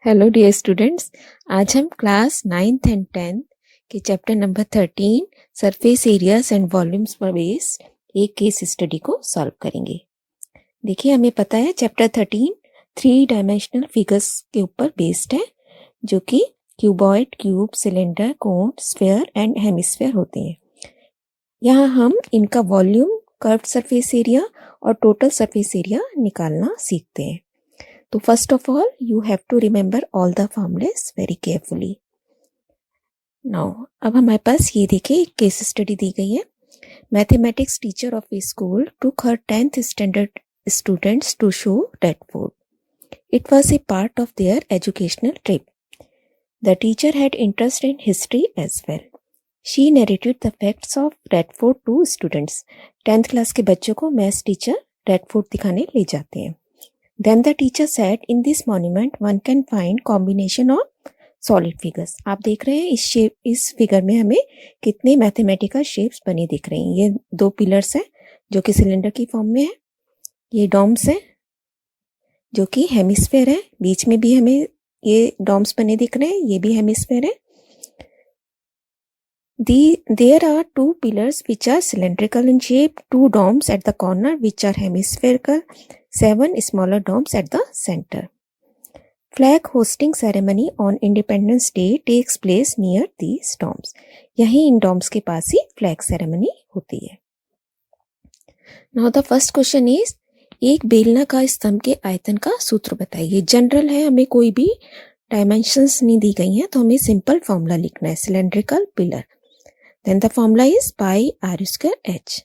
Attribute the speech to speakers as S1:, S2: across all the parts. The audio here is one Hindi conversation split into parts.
S1: हेलो डियर स्टूडेंट्स, आज हम क्लास 9th एंड 10th के chapter number 13 surface areas and volumes पर बेस्ड एक केस स्टडी को सॉल्व करेंगे। देखिए, हमें पता है चैप्टर 13 3 डायमेंशनल फिगर्स के ऊपर बेस्ड है, जो कि cuboid, cube, cylinder, cone, sphere and hemisphere होते हैं। यहाँ हम इनका वॉल्यूम, कर्व्ड सरफेस एरिया और टोटल सरफेस एरिया निकालना सीखते हैं। तो first of all, you have to remember all the formulas very carefully. Now, अब हमारे पास ये देखिए एक केस स्टडी दी गई है। Mathematics teacher of A school took her 10th standard students to show Redford. It was a part of their educational trip. The teacher had interest in history as well. She narrated the facts of Redford to students. 10th class के बच्चों को मैथ्स टीचर रेडफोर्ड दिखाने ले जाते हैं। Then the teacher said, in this monument one can find combination of solid figures. आप देख रहे हैं इस फिगर में हमें कितने मैथमेटिकल शेप्स बने दिख रहे हैं। ये दो पिलर्स हैं जो कि सिलेंडर की फॉर्म में है। ये डॉम्स हैं जो कि हेमिस्फेयर है। बीच में भी हमें ये डॉम्स बने दिख रहे हैं, ये भी हेमिस्फेयर है। There are two pillars which are cylindrical in shape, two domes at the corner which are hemispherical, 7 smaller domes at the center. Flag hosting ceremony on Independence Day takes place near these domes. यही इन domes के पास ही flag ceremony होती है। Now the first question is, एक बेलनाकार स्तंभ के आयतन का सूत्र बताइए। जनरल है, हमें कोई भी डायमेंशंस नहीं दी गई हैं, तो हमें सिंपल फॉर्मूला लिखना है, cylindrical pillar. Then the formula is pi r square h.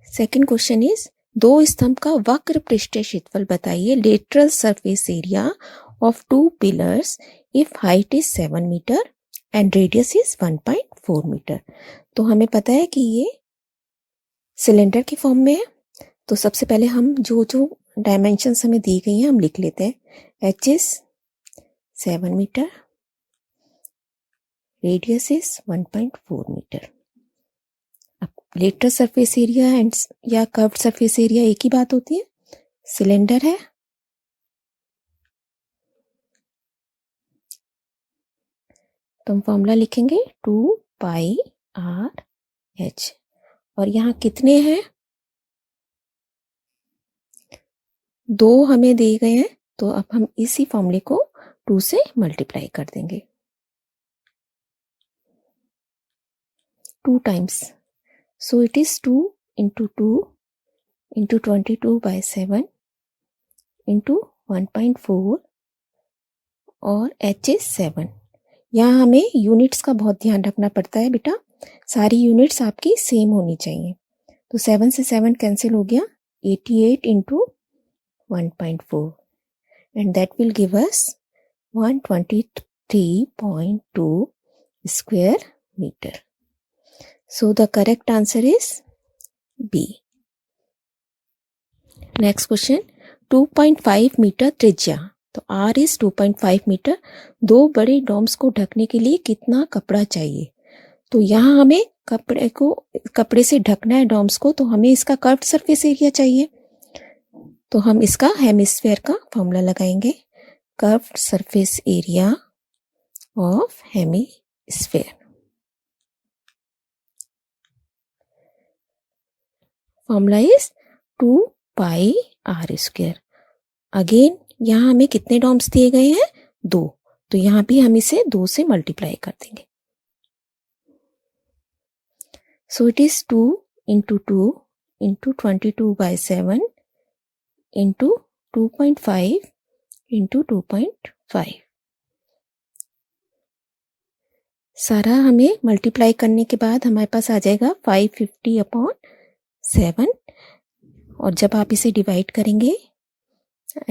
S1: Second question is, दो स्तंभ का वक्र पृष्ठीय क्षेत्रफल बताइए। Lateral surface area of two pillars if height is 7 metre and radius is 1.4 metre. तो हमें पता है कि ये सिलेंडर की फॉर्म में है। तो सबसे पहले हम जो डायमेंशंस हमें दी गई हैं हम लिख लेते हैं। h is 7 metre, radius is 1.4 metre. अब लेटरल सरफेस एरिया एंड या कर्व्ड सरफेस एरिया एक ही बात होती है। सिलेंडर है, तो हम फॉर्मूला लिखेंगे 2 पाई आर एच। और यहाँ कितने हैं? 2 हमें दिए गए हैं, तो अब हम इसी फॉर्मूले को 2 से मल्टीप्लाई कर देंगे। 2 times. So it is 2 into 2 into 22/7 into 1.4 और h is 7। यहाँ हमें यूनिट्स का बहुत ध्यान रखना पड़ता है बेटा, सारी यूनिट्स आपकी सेम होनी चाहिए। तो 7 से 7 कैंसिल हो गया, 88 into 1.4 and that will give us 123.2 square meter. So the correct answer is B. Next question, 2.5 metre त्रिज्या, तो R is 2.5 मीटर। दो बड़े डोम्स को ढकने के लिए कितना कपड़ा चाहिए? तो यहाँ हमें कपड़े से ढकना है डोम्स को, तो हमें इसका कर्व्ड सरफेस एरिया चाहिए। तो हम इसका हेमिस्फीयर का फॉर्मूला लगाएंगे, curved surface area of hemisphere. Formula is 2 pi R square. Again यहाँ हमें कितने डॉम्स दिए गए हैं? 2, तो यहाँ भी हम इसे 2 से मल्टीप्लाई कर देंगे। सो it is 2 into 2 into 22/7 into 2.5 into 2.5। सारा हमें मल्टीप्लाई करने के बाद हमारे पास आ जाएगा 550/7 और जब आप इसे डिवाइड करेंगे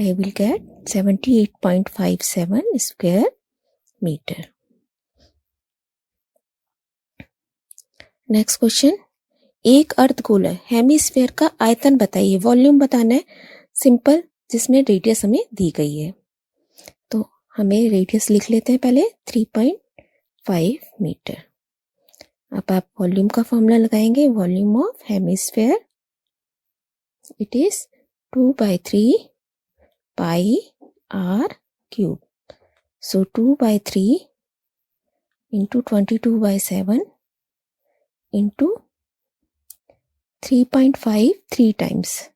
S1: I will get 78.57 square meter. Next question, एक अर्धगोल है, हेमिस्फीयर का आयतन बताइए। वॉल्यूम बताना है, सिंपल, जिसमें रेडियस हमें दी गई है। तो हमें रेडियस लिख लेते हैं पहले, 3.5 मीटर। अब आप वॉल्यूम का फॉर्मूला लगाएंगे, volume of hemisphere, it is 2/3 pi r cube. So 2 by 3 into 22 by 7 into 3.5 3 times.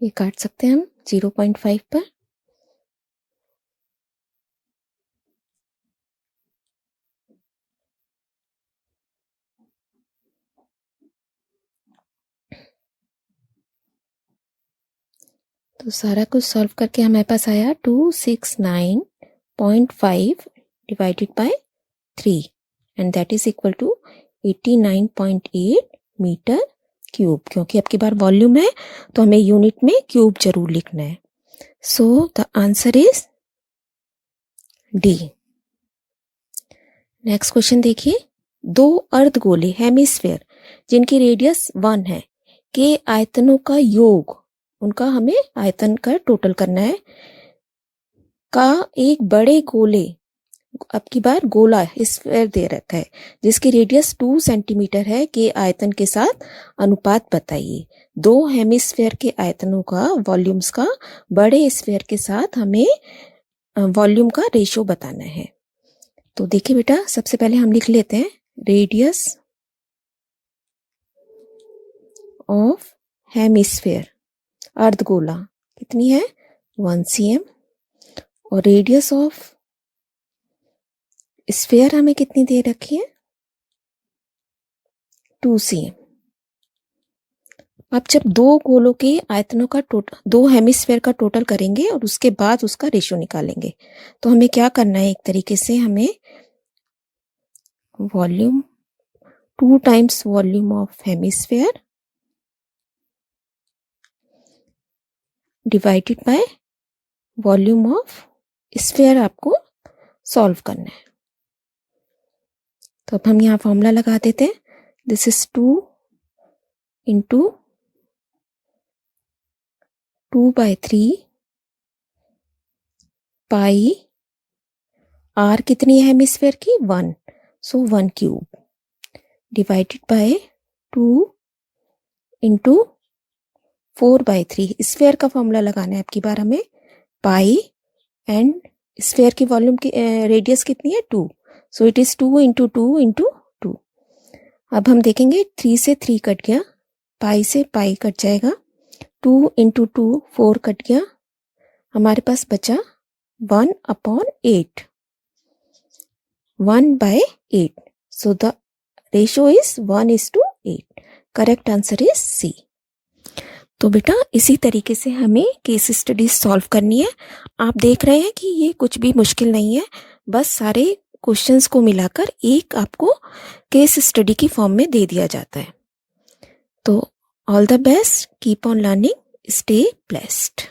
S1: ये काट सकते हैं हम 0.5 पर. तो सारा कुछ सॉल्व करके हमारे पास आया 269.5 divided by 3 and that is equal to 89.8 metre cube. क्योंकि अब की बार वॉल्यूम है तो हमें यूनिट में क्यूब जरूर लिखना है. So the answer is D. Next question देखिए. 2 अर्धगोले हेमिस्फेयर जिनकी रेडियस 1 है के आयतनों का योग, उनका हमें आयतन का टोटल करना है, का एक बड़े गोले, अब की बार गोला स्फीयर दे रखा है जिसकी रेडियस 2 सेंटीमीटर है, के आयतन के साथ अनुपात बताइए. 2 हेमिस्फेयर के आयतनों का वॉल्यूम्स का बड़े स्फीयर के साथ हमें वॉल्यूम का रेशियो बताना है. तो देखिए बेटा, सबसे पहले हम लिख लेते हैं रेडियस ऑफ हेमिस्फेयर, अर्धगोला कितनी है 1 cm, और रेडियस ऑफ स्फीयर हमें कितनी दे रखी है 2 cm. अब जब 2 गोलों के आयतनों का टोटल, 2 हेमिस्फेयर का टोटल करेंगे और उसके बाद उसका रेशियो निकालेंगे, तो हमें क्या करना है, एक तरीके से हमें volume 2 times volume of hemisphere divided by volume of sphere आपको सॉल्व करना है. तो अब हम यहाँ फॉर्मूला लगा देते हैं. This is 2 into 2 by 3 pi R कितनी है हेमिस्फेयर की 1, so 1 cube divided by 2 into 4 by 3. Sphere का फॉर्मूला लगाना है आपकी बार हमें, पाई एंड स्फीयर की वॉल्यूम की रेडियस कितनी है 2, so it is 2 into 2 into 2. अब हम देखेंगे 3 से 3 कट गया, पाई से पाई कट जाएगा, 2 इंटू 2 4 कट गया, हमारे पास बचा 1/8, 1/8. So the ratio is 1:8. Correct answer is C. तो बेटा इसी तरीके से हमें केस स्टडीज सॉल्व करनी है. आप देख रहे हैं कि ये कुछ भी मुश्किल नहीं है, बस सारे क्वेश्चंस को मिलाकर एक आपको केस स्टडी की फॉर्म में दे दिया जाता है. तो all the best, keep on learning, stay blessed.